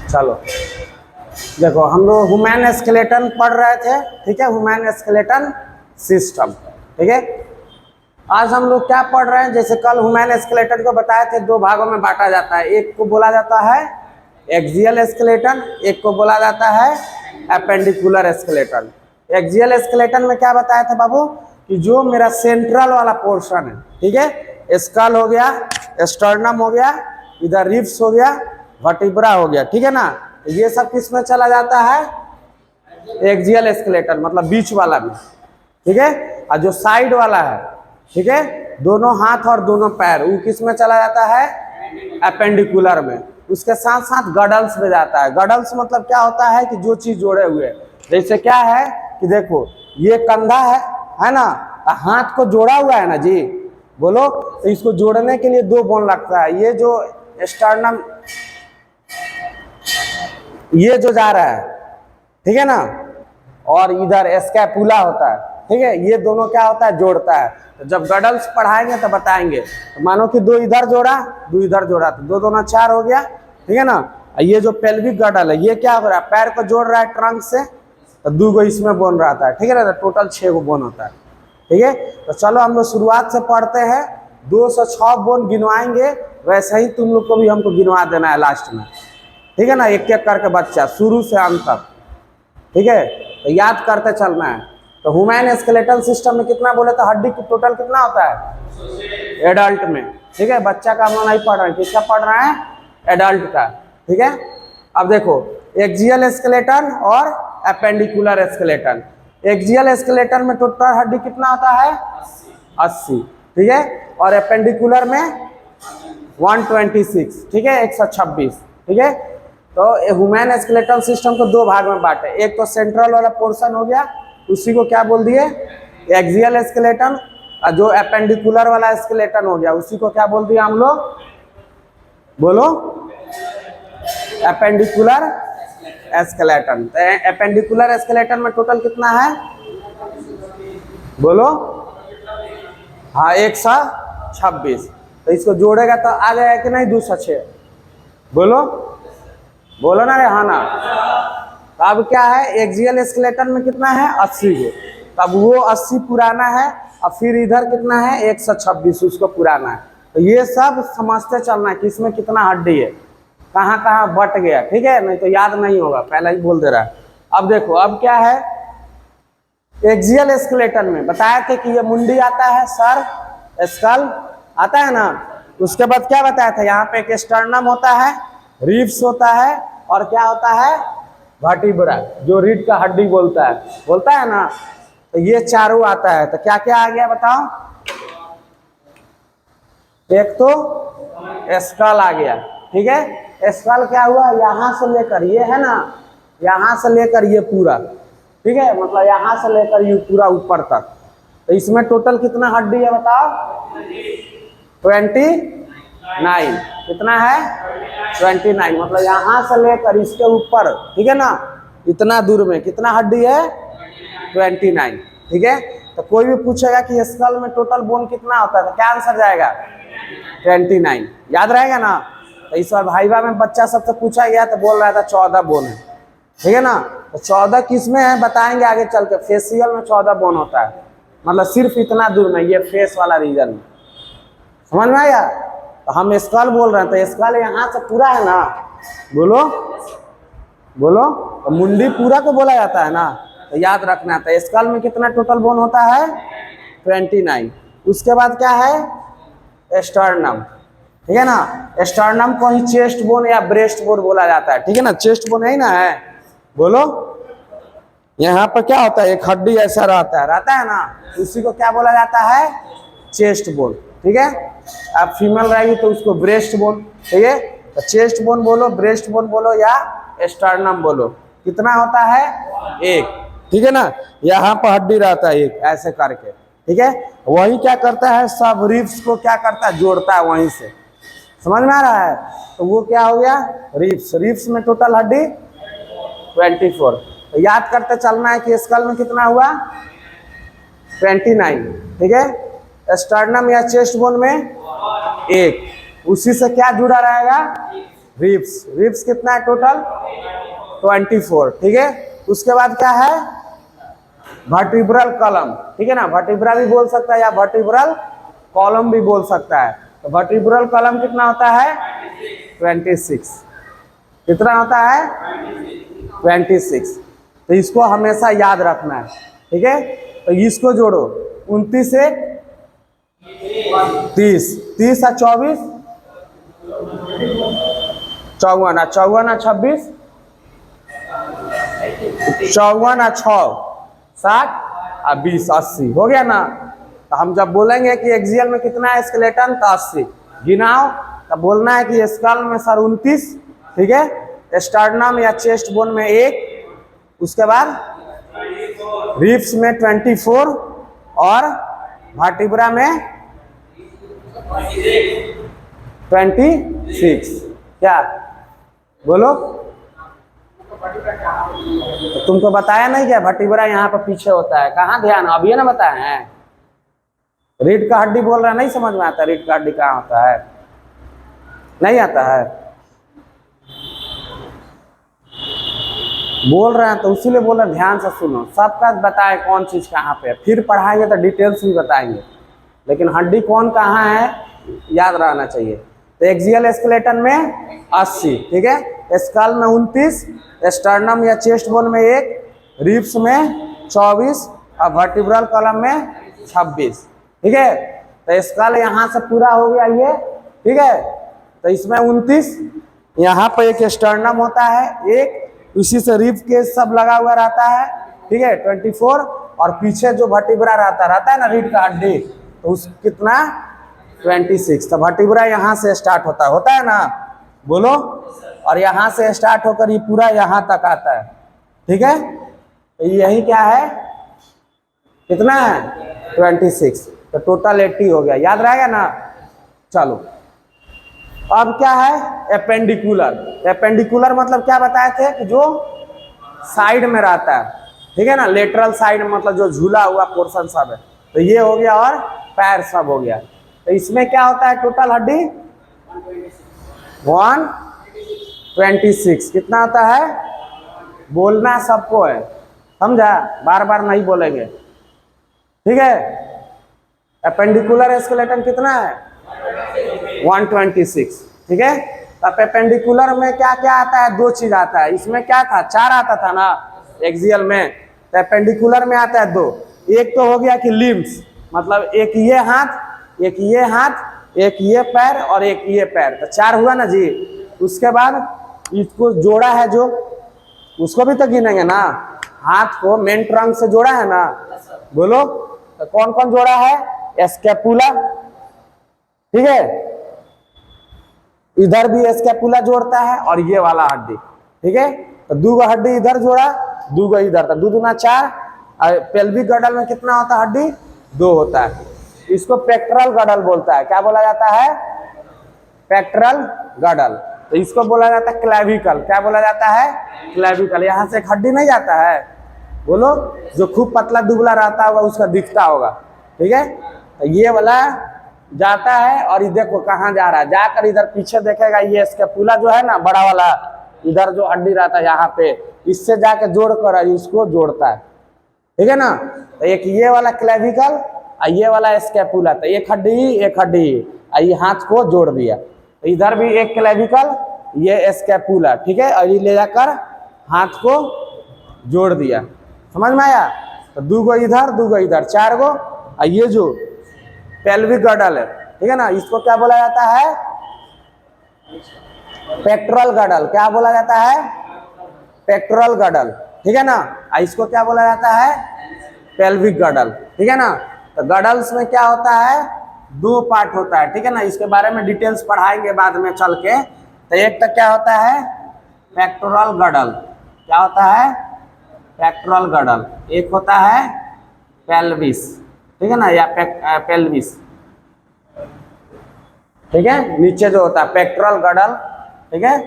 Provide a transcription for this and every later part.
चलो देखो, हम लोग ह्यूमन स्केलेटन पढ़ रहे थे, ठीक है, ह्यूमन स्केलेटन सिस्टम, ठीक है। आज हम लोग क्या पढ़ रहे हैं, जैसे कल ह्यूमन स्केलेटन को बताए थे दो भागों में बांटा जाता है, एक को बोला जाता है एक्सियल स्केलेटन, एक को बोला जाता है एपेंडिकुलर स्केलेटन। एक्सियल स्केलेटन में क्या बताया था बाबू, कि जो मेरा सेंट्रल वाला पोर्शन है, ठीक है, स्कल हो गया, स्टर्नम हो गया, इधर रिब्स हो गया, वर्टिब्रा हो गया, ठीक है ना, ये सब किस में चला जाता है, एक्सियल स्केलेटन, मतलब बीच वाला में, ठीक है। और जो साइड वाला है, ठीक है, दोनों हाथ और दोनों पैर, वो किस में चला जाता है, एपेंडिकुलर में। उसके साथ साथ गडल्स में जाता है। गडल्स मतलब क्या होता है कि जो चीज जोड़े हुए, जैसे क्या है कि देखो ये कंधा है ना, हाथ को जोड़ा हुआ है ना जी, बोलो, तो इसको जोड़ने के लिए दो बोन लगता है। ये जो स्टर्नम, ये जो जा रहा है, ठीक है ना, और इधर स्कैपुला होता है, ठीक है, ये दोनों क्या होता है, जोड़ता है। तो जब गडल्स पढ़ाएंगे तो बताएंगे, तो मानो कि दो इधर जोड़ा, दो इधर जोड़ा, तो दो दोनों चार हो गया, ठीक है ना। ये जो पेल्विक गडल है, ये क्या हो रहा है, पैर को जोड़ रहा है ट्रंक से, तो दो गो इसमें बोन रहता है, ठीक है ना, तो टोटल 6 गो बोन होता है, ठीक है। तो चलो हम लोग शुरुआत से पढ़ते हैं, 206 बोन गिनवाएंगे, वैसे ही तुम लोग को भी हमको गिनवा देना है लास्ट में, ठीक है ना, एक एक करके बच्चा शुरू से अंत तक, ठीक है, तो याद करते चलना है। तो ह्यूमन स्केलेटल सिस्टम में कितना बोले तो हड्डी की टोटल कितना होता है एडल्ट में, ठीक है। बच्चा का हम लोग नहीं पढ़ रहे हैं, किसका पढ़ रहे हैं, एडल्ट का, ठीक है। अब देखो एक्सियल स्केलेटन और एपेंडिकुलर स्केलेटन। एक्सियल स्केलेटन में टोटल हड्डी कितना होता है 80, ठीक है, और एपेंडिकुलर में 126, ठीक है, 126, ठीक है। तो ह्यूमन स्केलेटल सिस्टम को दो भाग में बांटे, एक तो सेंट्रल वाला पोर्शन हो गया, उसी को क्या बोल दिए, एक्सियल स्केलेटन, और जो एपेंडिकुलर वाला स्केलेटन हो गया, उसी को क्या बोल दिया हम लोग, बोलो, एपेंडिकुलर स्केलेटन। तो एपेंडिकुलर स्केलेटन में टोटल कितना है, बोलो, हाँ 126। तो इसको जोड़ेगा तो आ जाएगा कि नहीं 206, बोलो, बोलो ना रे, हाँ ना। तो अब क्या है, एक्सियल स्केलेटन में कितना है 80 गो, तब वो 80 पुराना है, और फिर इधर कितना है 126, उसको पुराना है। तो ये सब समझते चलना है कि इसमें कितना हड्डी है, कहाँ कहाँ बट गया, ठीक है, नहीं तो याद नहीं होगा, पहले ही बोल दे रहा है। अब देखो अब क्या है, एक्सियल स्केलेटन में बताया थे कि ये मुंडी आता है, सर, स्कल आता है ना, उसके बाद क्या बताया था, यहाँ पे एक स्टर्नम होता है, रिब्स होता है, और क्या होता है, वर्टिब्रा, जो रीढ़ का हड्डी बोलता है ना। तो ये चारों आता है। तो क्या क्या आ गया बताओ, एक तो स्कल आ गया, ठीक है। स्कल क्या हुआ, यहाँ से लेकर ये है ना, यहाँ से लेकर ये पूरा, ठीक है, मतलब यहाँ से लेकर ये पूरा ऊपर तक। तो इसमें टोटल कितना हड्डी है बताओ, 29, कितना है 29, मतलब यहाँ से लेकर इसके ऊपर, ठीक है ना, इतना दूर में कितना हड्डी है 29, ठीक है। तो कोई भी पूछेगा कि स्कल में टोटल बोन कितना होता है, तो क्या आंसर जाएगा 29, याद रहेगा ना। तो इस बार भाईवा में बच्चा सबसे पूछा गया तो बोल रहा था 14 बोन है, ठीक है ना। तो 14 किस में है बताएंगे आगे चल के। फेसियल में 14 बोन होता है, मतलब सिर्फ इतना दूर में, ये फेस वाला रीजन में, समझ में आया। तो हम स्कल बोल रहे हैं, तो स्कल यहाँ से पूरा है ना, बोलो, बोलो, तो मुंडी पूरा को बोला जाता है ना, तो याद रखना है। तो स्कल में कितना टोटल बोन होता है 29। उसके बाद क्या है स्टर्नम, ठीक है ना। स्टर्नम को ही चेस्ट बोन या ब्रेस्ट बोन बोला जाता है, ठीक है ना, चेस्ट बोन है ना, है, बोलो। यहाँ पर क्या होता है, एक हड्डी ऐसा रहता है ना, उसी को क्या बोला जाता है, चेस्ट बोन, ठीक है। अब फीमेल रहेगी तो उसको ब्रेस्ट बोन, ठीक है। तो चेस्ट बोन बोलो, ब्रेस्ट बोन बोलो, या स्टर्नम बोलो, कितना होता है 1, ठीक है ना। यहाँ पर हड्डी रहता है एक ऐसे करके, ठीक है। वही क्या करता है, सब रिब्स को क्या करता है, जोड़ता है वहीं से, समझ में आ रहा है। तो वो क्या हो गया रिब्स में टोटल हड्डी 24। तो याद करते चलना है कि स्कल में कितना हुआ 29, ठीक है। स्टर्नम या चेस्ट बोन में 1, उसी से क्या जुड़ा रहेगा रिब्स, रिब्स कितना है टोटल 24, ठीक है। उसके बाद क्या है वर्टिब्रल कॉलम, ठीक है ना, वर्टिब्रा भी बोल सकता है या वर्टिब्रल कॉलम भी बोल सकता है। तो वर्टिब्रल कॉलम कितना होता है 26, कितना होता है 26। तो इसको हमेशा याद रखना है, ठीक है। तो इसको जोड़ो 29 से 30, 30 और 24 54, 54 और 26 54 और 6 60 और 20 80 हो गया ना। तो हम जब बोलेंगे कि एक्सियल में कितना है स्केलेटन तो 80 गिनाओ, तब बोलना है कि स्कल में सर 29, ठीक है, स्टर्नम या चेस्ट बोन में 1, उसके बाद रिब्स में 24 और वर्टिब्रा में 26। क्या बोलो, तो तुमको बताया नहीं क्या वर्टिब्रा यहाँ पर पीछे होता है, कहाँ ध्यान, अभी ना बताए हैं। रीढ़ का हड्डी बोल रहा है, नहीं समझ में आता रीढ़ का हड्डी कहाँ होता है, नहीं आता है, बोल रहे हैं तो उसीलिए बोल रहे हैं ध्यान से सुनो, सबका बताए कौन चीज कहाँ पे है, फिर पढ़ाएंगे तो डिटेल्स भी बताएंगे, लेकिन हड्डी कौन कहाँ है याद रहना चाहिए। तो एक्सियल स्केलेटन में 80, ठीक है, स्कल में 29, स्टर्नम या चेस्ट बोन में 1, रिब्स में 24 और वर्टिब्रल कॉलम में 26, ठीक है। तो स्कल यहाँ से पूरा हो गया ये, ठीक है। तो इसमें 29, यहाँ पर एक स्टर्नम होता है, एक उसी से रिब के सब लगा हुआ रहता है, ठीक है 24, और पीछे जो वर्टिब्रा रहता है ना रीढ़ का हड्डी, तो उस कितना 26। तो वर्टिब्रा यहाँ से स्टार्ट होता है ना, बोलो, और यहाँ से स्टार्ट होकर ये पूरा यहाँ तक आता है, ठीक है। तो यही क्या है कितना है 26, तो टोटल 80 हो गया, याद रहेगा ना। चलो अब क्या है एपेंडिकुलर, एपेंडिकुलर मतलब क्या बताए थे कि जो साइड में रहता है, ठीक है ना, लेटरल साइड मतलब जो झूला हुआ पोर्शन सब है, तो ये हो गया और पैर सब हो गया। तो इसमें क्या होता है टोटल हड्डी 126, कितना होता है बोलना सबको है, समझा, बार बार नहीं बोलेंगे, ठीक है। एपेंडिकुलर स्केलेटन कितना है 126, ठीक है। अब एपेंडिकुलर में क्या क्या आता है, दो चीज आता है, इसमें क्या था 4 आता था ना एक्सियल में, तो एपेंडिकुलर में आता है 2। एक तो हो गया कि लिम्स, मतलब एक ये हाथ, एक ये हाथ, एक ये पैर और एक ये पैर, तो 4 हुआ ना जी। उसके बाद इसको जोड़ा है जो, उसको भी तो गिनेंगे ना, हाथ को मेन ट्रंक से जोड़ा है ना, बोलो, तो कौन कौन जोड़ा है स्कैपुला, ठीक है, इधर भी स्कैपुला जोड़ता है और ये वाला हड्डी, ठीक है। तो 2 हड्डी इधर जोड़ा, 2 इधर, तो 2 दूना 4। पेल्विक गडल में कितना होता है हड्डी 2 होता है, इसको पेक्टोरल गडल बोलता है, क्या बोला जाता है पेक्टोरल गडल। तो इसको बोला जाता है क्लेविकल, क्या बोला जाता है क्लेविकल। यहाँ से एक हड्डी नहीं जाता है, बोलो, जो खूब पतला दुबला रहता होगा उसका दिखता होगा, ठीक है। तो ये वाला जाता है और ये देखो कहाँ जा रहा है, जाकर इधर पीछे देखेगा, ये स्कैपुला जो है ना बड़ा वाला, इधर जो हड्डी रहता है यहाँ पे, इससे जाके जोड़ कर इसको जोड़ता है, ठीक है ना। तो एक ये वाला क्लेविकल और ये वाला स्कैपुला, तो एक हड्डी ये हाथ को जोड़ दिया, तो इधर भी एक क्लेविकल, ये स्कैपुला, ठीक है, और ये ले जाकर हाथ को जोड़ दिया, समझ में आया। तो 2 इधर 2 इधर 4 गो, और ये जो पेल्विक गडल है, ठीक है ना, इसको क्या बोला जाता है पेक्टोरल गडल, क्या बोला जाता है पेक्टोरल गडल, ठीक है ना। इसको क्या बोला जाता है पेल्विक गडल, ठीक है ना। तो गडल्स में क्या होता है 2 पार्ट होता है, ठीक है ना, इसके बारे में डिटेल्स पढ़ाएंगे बाद में चल के। तो एक तो क्या होता है पेक्टोरल गडल, क्या होता है पेक्टोरल गडल, एक होता है पेल्विस, ठीक है ना, या पेल्विस, ठीक है, नीचे जो होता है पेक्टोरल गडल, ठीक है।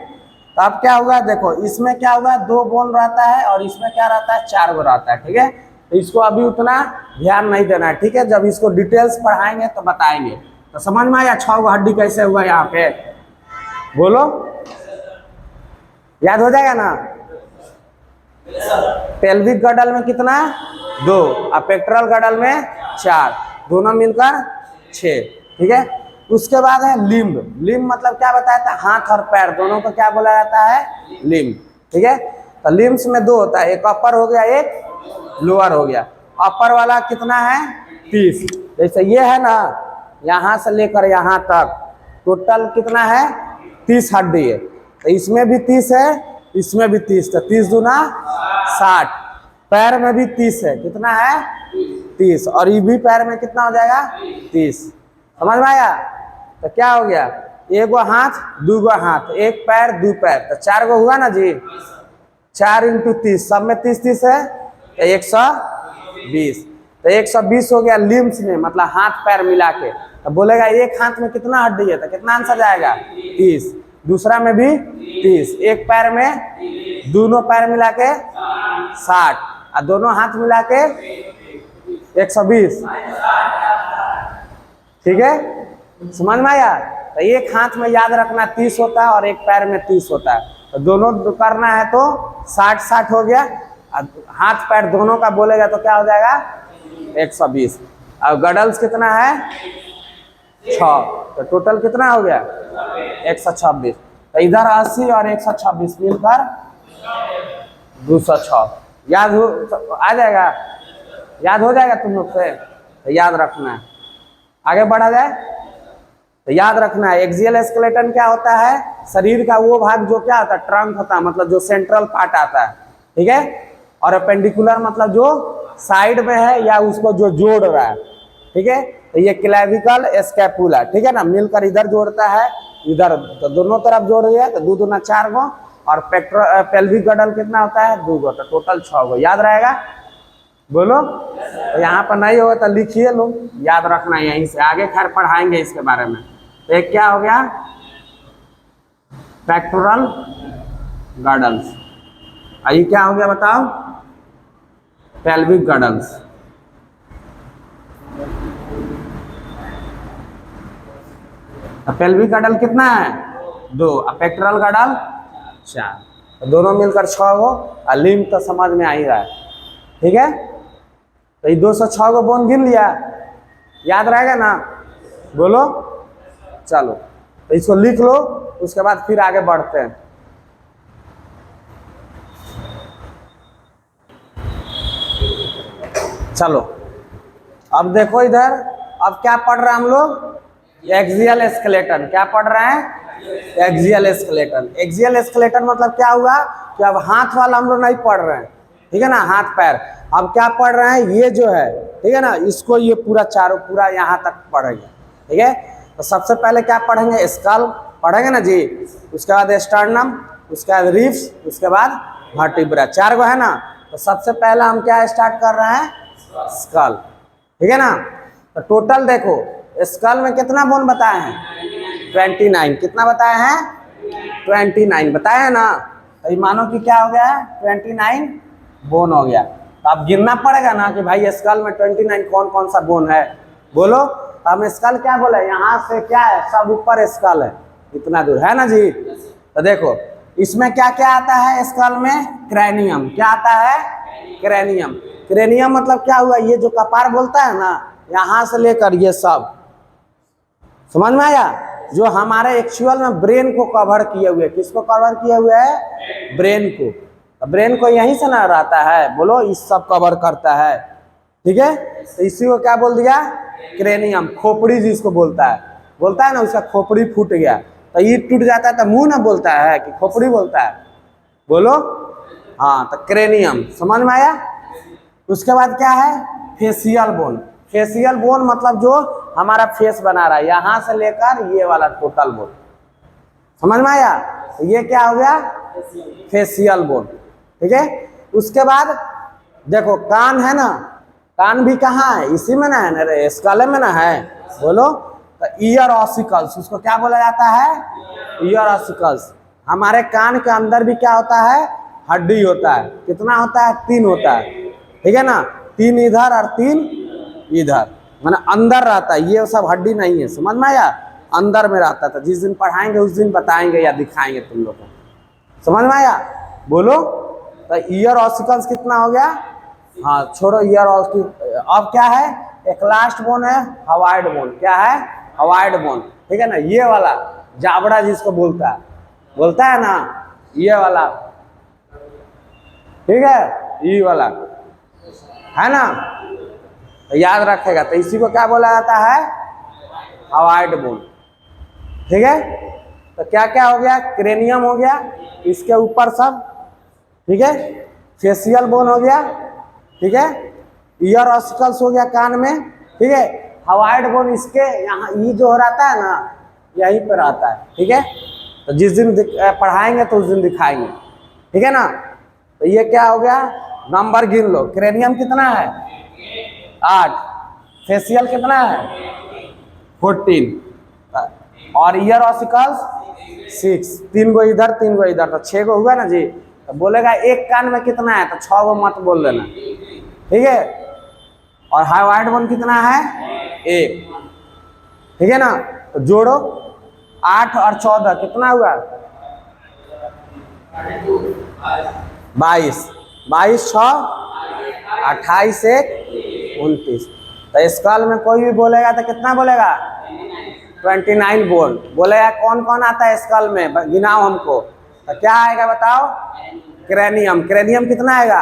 तो अब क्या होगा देखो, इसमें क्या होगा 2 बोन रहता है और इसमें क्या रहता है 4 गो रहता है, ठीक है। तो इसको अभी उतना ध्यान नहीं देना है, ठीक है, जब इसको डिटेल्स पढ़ाएंगे तो बताएंगे। तो समझ में आया 6 गो हड्डी कैसे हुआ यहाँ पे, बोलो, याद हो जाएगा ना। पेल्विक गर्डल में कितना, 2, और पेक्टोरल गर्डल में 4, दोनों मिलकर 6, ठीक है। उसके बाद है लिम्ब। लिम्ब मतलब क्या बताया था, हाथ और पैर दोनों को क्या बोला जाता है, लिम्ब, ठीक है। तो लिम्स में 2 होता है, एक अपर हो गया, एक लोअर हो गया। अपर वाला कितना है, 30। जैसे ये है ना, यहाँ से लेकर यहाँ तक टोटल कितना है, 30 हड्डी है। तो इसमें भी 30 है, इसमें भी 30, तो 30 दूना 60। पैर में भी 30 है, कितना है, 30, और ये भी पैर में कितना हो जाएगा, 30। समझ में आया। तो क्या हो गया, 1 हाथ 2 हाथ, 1 पैर 2 पैर, तो 4 गो हुआ ना जी। 4 × 30, सब में 30 है, तो 120। तो 120 हो गया लिम्स में, मतलब हाथ पैर मिला के। तो बोलेगा एक हाथ में कितना हड्डी है, तो कितना आंसर जाएगा, 30। दूसरा में भी 30, एक पैर में, दोनों पैर मिला के 60, और दोनों हाथ मिला के 120, ठीक है। समझ में आया। तो एक हाथ में याद रखना 30 होता है और एक पैर में 30 होता है, तो दोनों करना है तो 60-60 हो गया। हाथ पैर दोनों का बोलेगा तो क्या हो जाएगा, 120। और गडल्स कितना है, 6, तो टोटल कितना हो गया, 126। तो इधर 80 और 126 मिलकर 206। याद हो, आ जाएगा, याद हो जाएगा तुम लोग से। तो याद रखना है, आगे बढ़ा जाए। तो याद रखना है, एक्सियल स्केलेटन क्या होता है, शरीर का वो भाग जो क्या होता है, ट्रंक होता है, मतलब जो सेंट्रल पार्ट आता है, ठीक है। और अपेंडिकुलर मतलब जो साइड में है या उसको जो जोड़ रहा है, ठीक है। तो ये क्लेविकल स्कैपुला, ठीक है ना, मिलकर इधर जोड़ता है, इधर तो दोनों तरफ जोड़ दिया, तो 2 दूना 4 गो। और पेल्विक गर्डल कितना होता है, 2 गो, तो टोटल 6 गो। याद रहेगा, बोलो। तो यहाँ पर नहीं होगा तो लिखिए लो, याद रखना है यहीं से, आगे खैर पढ़ाएंगे इसके बारे में। तो एक क्या हो गया, पेक्टोरल गर्डल्स, ये क्या हो गया बताओ, पेल्विक गर्डल्स। पेल्विक गर्डल कितना है, 2, और पेक्टोरल गर्डल 4, तो दोनों मिलकर 6 गो। और लिम्ब तो समझ में आ ही रहा है, ठीक है। तो ये 206 गो बोन गिन लिया, याद रहेगा ना, बोलो। चलो तो इसको लिख लो, उसके बाद फिर आगे बढ़ते हैं। चलो अब देखो इधर, अब क्या पढ़ रहे हैं हम लोग, एक्सियल स्केलेटन। क्या पढ़ रहे हैं, एक्सियल स्केलेटन। एक्सियल स्केलेटन मतलब क्या हुआ कि अब हाथ वाला हम लोग नहीं पढ़ रहे हैं, ठीक है ना, हाथ पैर। अब क्या पढ़ रहे हैं, ये जो है, ठीक है ना, इसको ये पूरा चारों पूरा यहाँ तक पढ़ेंगे, ठीक है। तो सबसे पहले क्या पढ़ेंगे, स्कल पढ़ेंगे ना जी, उसके बाद स्टर्नम, उसके बाद रिब्स, उसके बाद वर्टिब्रा, 4 गो है ना। तो सबसे पहले हम क्या स्टार्ट कर रहे हैं, स्कल, ठीक है ना। तो टोटल देखो, स्कल में कितना बोन बताए हैं, 29। कितना बताए हैं, 29 बताए हैं ना। तो मानो कि क्या हो गया है, 29 बोन हो गया। तो अब गिनना पड़ेगा ना कि भाई स्कल में 29 कौन कौन सा बोन है, बोलो। तो हम स्कल क्या बोले, यहाँ से क्या है, सब ऊपर स्कल है, इतना दूर है ना जी। तो देखो इसमें क्या क्या आता है, स्कल में क्रैनियम। क्या आता है, क्रैनियम। क्रैनियम मतलब क्या हुआ, ये जो कपार बोलता है ना, यहाँ से लेकर ये सब, समझ में आया, जो हमारे एक्चुअल में ब्रेन को कवर किए हुए, किसको कवर किए हुए है, ब्रेन को। तो ब्रेन को यहीं से ना रहता है, बोलो, इस सब कवर करता है, ठीक है। तो इसी को क्या बोल दिया, क्रेनियम। खोपड़ी जिसको बोलता है ना, उसका खोपड़ी फूट गया, तो ये टूट जाता है, तो मुंह ना बोलता है कि खोपड़ी बोलता है, बोलो। हाँ, तो क्रेनियम समझ में आया। उसके बाद क्या है, फेशियल बोन। फेशियल बोन मतलब जो हमारा फेस बना रहा है, यहाँ से लेकर ये वाला टोटल बोन, समझ में आया। तो ये क्या हो गया, फेशियल बोन, ठीक है। उसके बाद देखो कान है ना, कान भी कहाँ है, इसी में ना है ना, स्कल में ना है, बोलो। तो ईयर ऑसिकल्स, उसको क्या बोला जाता है, ईयर ऑसिकल्स। हमारे कान के अंदर भी क्या होता है, हड्डी होता है। कितना होता है, 3 होता है, ठीक है ना। 3 इधर और 3 इधर, माने अंदर रहता है, ये सब हड्डी नहीं है, समझ में आया, अंदर में रहता था। जिस दिन पढ़ाएंगे उस दिन बताएंगे या दिखाएंगे तुम लोग को, समझ में आया? बोलो। तो ईयर ऑसिकल्स कितना हो गया? हाँ छोड़ो ईयर ऑसिकल्स, अब क्या है, एक लास्ट बोन है हवाइड बोन। क्या है? हवाइड बोन, ठीक है ना, ये वाला जाबड़ा जिसको बोलता है ना, ये वाला, ठीक है, ये वाला है ना, तो याद रखेगा। तो इसी को क्या बोला जाता है? हवाइड बोन, ठीक है। तो क्या क्या हो गया? क्रेनियम हो गया, इसके ऊपर सब, ठीक है, फेशियल बोन हो गया, ठीक है, ईयर ऑसिकल्स हो गया कान में, ठीक है, हवाइड बोन इसके यहाँ, ये जो रहता है ना, यहीं पर आता है, ठीक है। तो जिस दिन पढ़ाएंगे तो उस दिन दिखाएंगे, ठीक है ना। तो ये क्या हो गया? नंबर गिन लो। क्रेनियम कितना है? 8, फेशियल कितना है? 14, और ईयर ऑसिकल्स 6, 3 गो इधर 3 गो इधर, तो 6 गो हुआ ना जी। तो बोलेगा एक कान में कितना है, तो 6 गो मत बोल देना, ठीक है। और हवाइड बोन कितना है? 1, ठीक है ना। तो जोड़ो 8 और 14 कितना हुआ? 22, 22 6 28 1 29। तो स्कल में कोई भी बोलेगा तो कितना बोलेगा? 29 बोन बोलेगा। कौन कौन आता है स्कल में, गिनाओ हमको। तो क्या आएगा बताओ? क्रेनियम, क्रेनियम कितना आएगा?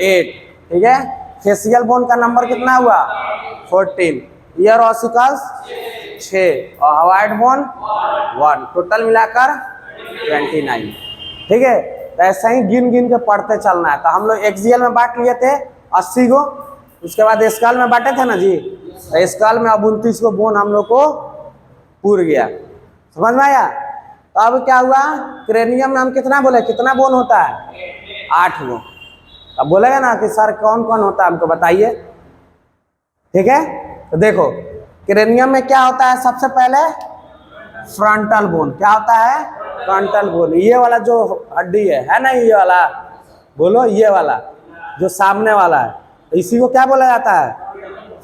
8, ठीक है। फेशियल बोन का नंबर कितना हुआ? 14, ईयर ऑसिकल्स 6 और हवाइड बोन 1, टोटल मिलाकर 29, ठीक है। तो ऐसा ही गिन गिन के पढ़ते चलना है। तो हम लोग एक्सियल में बांट लिए थे 80 गो, उसके बाद स्कल में बांटे थे ना जी, तो स्कल में अब 29 गो बोन हम लोग को पूर गया, समझ में आया? तो अब क्या हुआ? क्रेनियम में हम कितना बोले, कितना बोन होता है? 8 गो। अब बोलेगा ना कि सर कौन कौन होता है, हमको बताइए, ठीक है। तो देखो क्रेनियम में क्या होता है? सबसे पहले फ्रंटल बोन। क्या होता है? फ्रंटल बोन, ये वाला जो हड्डी है ना, ये वाला, बोलो, ये वाला जो सामने वाला है, तो इसी को क्या बोला जाता है?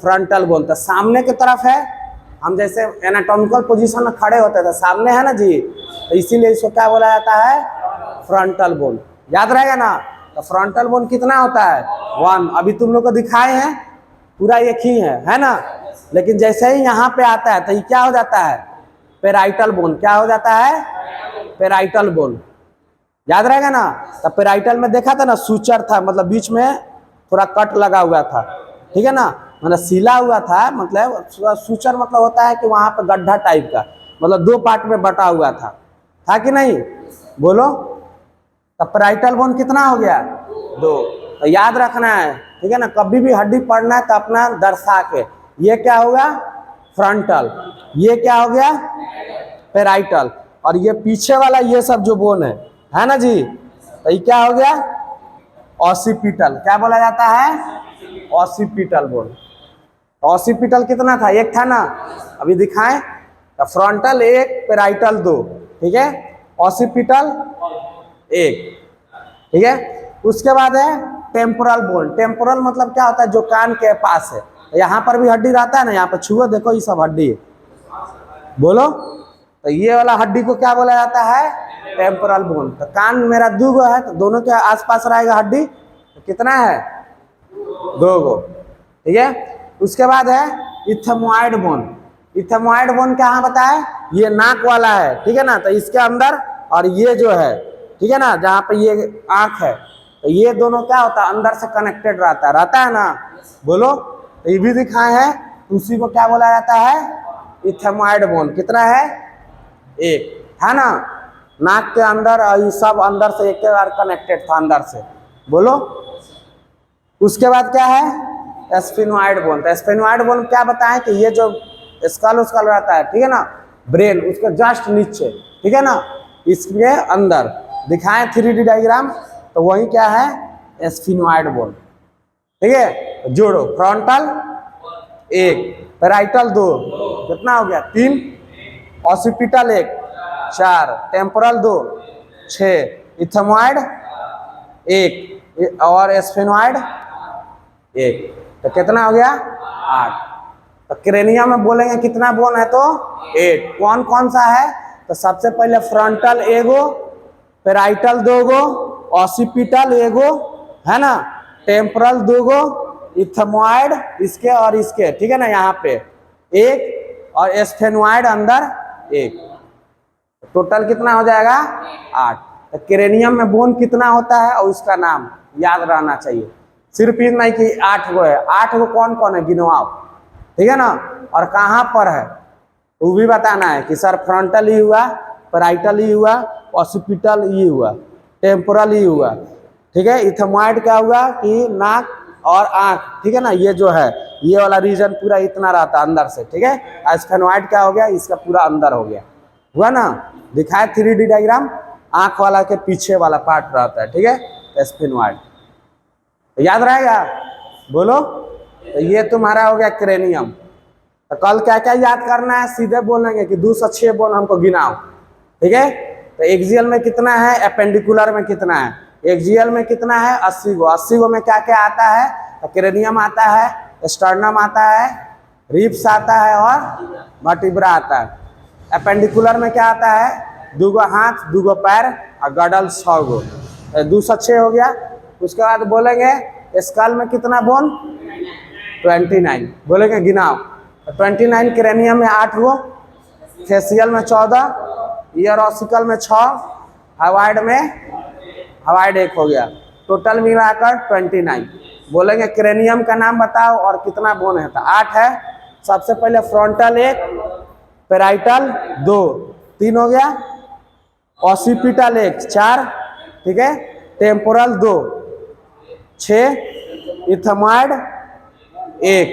Frontal bone. तो सामने की तरफ है, हम जैसे एनाटॉमिकल पोजीशन में खड़े होते थे, सामने है ना जी, तो इसीलिए इसको क्या बोला जाता है? Frontal bone. याद रहेगा ना। तो फ्रंटल बोन कितना होता है? 1। अभी तुम लोग को दिखाए हैं, पूरा एक ही है ना। लेकिन जैसे ही यहाँ पे आता है तो ये क्या हो जाता है? Parietal bone. क्या हो जाता है? Parietal bone. याद रहेगा ना। तो पेराइटल में देखा था ना, सूचर था, मतलब बीच में थोड़ा कट लगा हुआ था, ठीक है ना, मतलब सिला हुआ था, मतलब सूचर मतलब होता है कि वहां पे गड्ढा टाइप का, मतलब 2 पार्ट में बटा हुआ था कि नहीं? बोलो। तो पेराइटल बोन कितना हो गया? 2। तो याद रखना है, ठीक है ना, कभी भी हड्डी पढ़ना है तो अपना दर्शा के, ये क्या होगा? फ्रंटल, ये क्या हो गया? पेराइटल, और ये पीछे वाला ये सब जो बोन है ना जी, तो ये क्या हो गया? ऑसिपिटल। क्या बोला जाता है? Occipital bone. ऑसिपिटल कितना था? 1 था ना, अभी दिखाएं। तो फ्रंटल 1, पेराइटल 2, ठीक है, ऑसिपिटल 1, ठीक है। उसके बाद है टेम्पोरल बोन। टेम्पोरल मतलब क्या होता है? जो कान के पास है, यहाँ पर भी हड्डी रहता है ना, यहाँ पर छुओ, देखो ये सब हड्डी है, बोलो। तो ये वाला हड्डी को क्या बोला जाता है? Temporal bone. तो कान मेरा 2 गो है, तो दोनों के आसपास रहेगा हड्डी, तो कितना है? 2 गो, ठीक है। उसके बाद है इथेमॉइड बोन। इथेमॉइड बोन कहाँ बताए? ये नाक वाला है, ठीक है ना, तो इसके अंदर, और ये जो है, ठीक है ना, जहाँ पे ये आँख है, तो ये दोनों क्या होता है? अंदर से कनेक्टेड रहता है ना, बोलो। तो ये भी दिखाए हैं, उसी को क्या बोला जाता है? इथेमॉइड बोन। कितना है? 1 है ना, नाक के अंदर, और ये सब अंदर से एक बार कनेक्टेड था अंदर से, बोलो। उसके बाद क्या है? Sphenoid bone. तो स्फिनोइड बोन क्या बताएं कि ये जो स्कल उसकल रहता है, ठीक है ना, ब्रेन उसके जस्ट नीचे, ठीक है ना, इसके अंदर दिखाएं 3D डायग्राम, तो वही क्या है? स्फिनोइड बोन, ठीक है। जोड़ो, फ्रंटल 1, पेराइटल 2, कितना हो गया? 3, ऑसिपिटल 1, 4, टेम्पोरल 2, 6, इथेमॉइड 1 और स्फिनोइड 1, तो कितना हो गया? 8। तो क्रेनियम में बोलेंगे कितना बोन है? तो 8। कौन कौन सा है? तो सबसे पहले फ्रंटल एगो, पेराइटल 2 गो, ऑसिपिटल 1 गो, है ना, टेम्पोरल 2 गो, इथमोइड इसके और इसके, ठीक है ना, यहाँ पे 1 और एस्फेनोइड अंदर 1, टोटल कितना हो जाएगा 8। तो क्रेनियम में बोन कितना होता है और उसका नाम याद रहना चाहिए, सिर्फ ये नहीं कि 8 गो है, 8 गो कौन कौन है गिनवाओ, ठीक है ना, और कहाँ पर है वो भी बताना है कि सर फ्रंटल ही हुआ, पैराइटल ही हुआ, ऑसिपिटल ही हुआ, टेम्पोरल ही हुआ, ठीक है। इथमोइड क्या हुआ कि नाक और आंख, ठीक है ना, ये जो है ये वाला रीजन पूरा इतना रहता है अंदर से, ठीक है। एस्फेनोइड क्या हो गया, इसका पूरा अंदर हो गया, हुआ ना, दिखाए 3D डायग्राम, आंख वाला के पीछे वाला पार्ट रहता है, ठीक है, एस्फेनोइड, तो याद रहेगा, बोलो। तो ये तुम्हारा हो गया क्रेनियम। तो कल क्या क्या याद करना है, सीधे बोलेंगे कि 2 से 6 बोन हमको गिनाओ, ठीक है। तो एक्सियल में कितना है, एपेंडिकुलर में कितना है, एक्सियल में कितना है 80 गो, 80 गो में क्या क्या आता है, तो क्रेनियम आता है, स्टर्नम आता है, रिब्स आता है और वर्टिब्रा आता है। एपेंडिकुलर में क्या आता है, 2 गो हाथ, 2 गो पैर और गडल 6 गो, 2 से 6 हो गया। उसके बाद बोलेंगे स्कल में कितना बोन, 29 बोलेंगे गिनाओ, 29 क्रेनियम में 8 गो, फेसियल में 14, ईयर ऑसिकल में 6, हवाइड में हवाइड 1 हो गया, टोटल मिलाकर 29। बोलेंगे क्रेनियम का नाम बताओ और कितना बोन है, तो 8 है। सबसे पहले फ्रंटल 1, पेराइटल 2, 3 हो गया, ऑसिपिटल 1, 4, ठीक है, टेम्पोरल 2, 6, इथमोइड 1,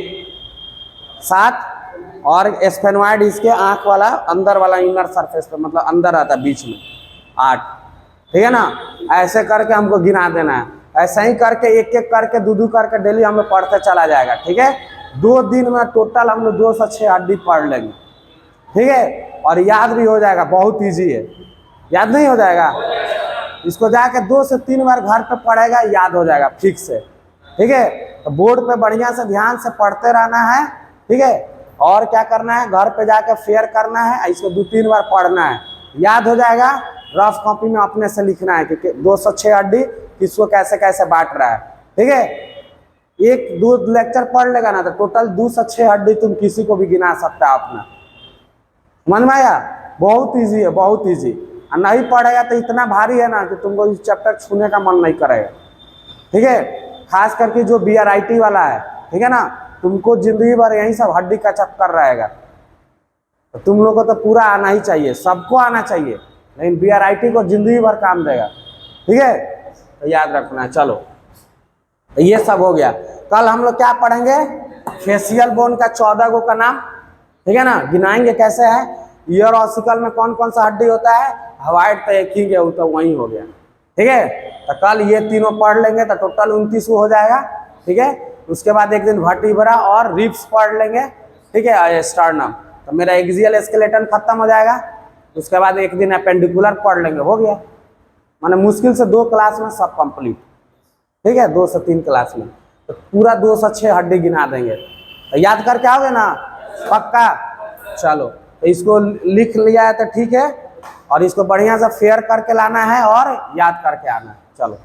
7 और एस्फेनोइड इसके आंख वाला अंदर वाला इनर सरफेस पे, मतलब अंदर आता है बीच में, 8, ठीक है ना। ऐसे करके हमको गिना देना है, ऐसा ही करके एक एक करके 2 करके डेली हम लोग पढ़ते चला जाएगा, ठीक है। 2 दिन में टोटल हम लोग 2 से 6 हड्डी पढ़ लेंगे, ठीक है, और याद भी हो जाएगा, बहुत ईजी है, याद नहीं हो जाएगा, इसको जाके 2 से 3 बार घर पे पढ़ेगा, याद हो जाएगा फिक्स से, ठीक है। तो बोर्ड पे बढ़िया से ध्यान से पढ़ते रहना है, ठीक है, और क्या करना है, घर पे जाके फेयर करना है, इसको 2-3 बार पढ़ना है, याद हो जाएगा। रफ कॉपी में अपने से लिखना है कि 2 से 6 हड्डी किसको कैसे कैसे बांट रहा है, ठीक है। 1-2 लेक्चर पढ़ लेगा ना तो टोटल 2 से 6 हड्डी तुम किसी को भी गिना सकता है अपना, समझ में आया, बहुत ईजी है, बहुत ईजी। और नहीं पढ़ेगा तो इतना भारी है ना कि तुमको इस चैप्टर छूने का मन नहीं करेगा, ठीक है। खास करके जो BRIT वाला है, ठीक है ना, तुमको जिंदगी भर यही सब हड्डी का चक्कर रहेगा, तो तुम लोग को तो पूरा आना ही चाहिए, सबको आना चाहिए, लेकिन BRIT को जिंदगी भर काम देगा, ठीक है, तो याद रखना है। चलो तो ये सब हो गया। कल हम लोग क्या पढ़ेंगे, फेसियल बोन का 14 गो का नाम, ठीक है ना, गिनाएंगे कैसे है। ईयर ऑसिकल में कौन कौन सा हड्डी होता है, हवाइड तो एक ही गया, तो वही हो गया, ठीक है। तो कल ये तीनों पढ़ लेंगे तो टोटल 29 हो जाएगा, ठीक है। उसके बाद एक दिन वर्टिब्रा और रिब्स पढ़ लेंगे, ठीक है, स्टर्नम, तो मेरा एक्सियल स्केलेटन खत्म हो जाएगा। उसके बाद एक दिन एपेंडिकुलर पढ़ लेंगे, हो गया, माने मुश्किल से 2 क्लास में सब कंप्लीट, ठीक है, 2 से 3 क्लास में तो पूरा 2 से 6 हड्डी गिना देंगे, तो याद करके आओगे ना पक्का। चलो तो इसको लिख लिया है तो ठीक है, और इसको बढ़िया से फेयर करके लाना है और याद करके आना है। चलो।